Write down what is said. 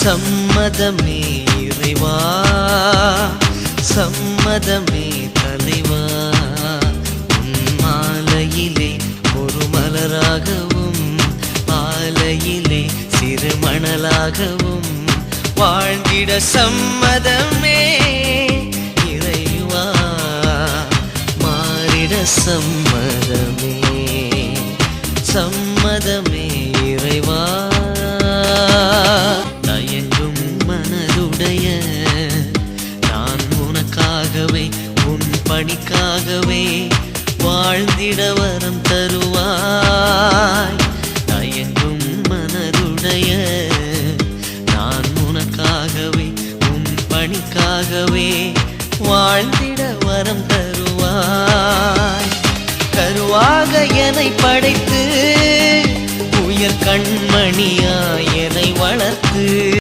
சம்மதமே இறைவா, சம்மதமே தலைவா. மாலையிலே ஒரு மலராகவும் ஆலையிலே சிறு மணலாகவும் வாழ்ந்திட சம்மதமே இறைவா, மாறிட சம்மதமே, சம்மதமே இறைவா. தயங்கும் மனதுடைய நான் உனக்காகவே உன் பணிக்காகவே வாழ்ந்திட வரம் தருவாய். தயங்கும் மனதுடைய நான் உனக்காகவே உன் பணிக்காகவே வாழ்ந்திட வரம் தருவாய். கருவாக என்னை படைத்து உயர் கண்மணியாய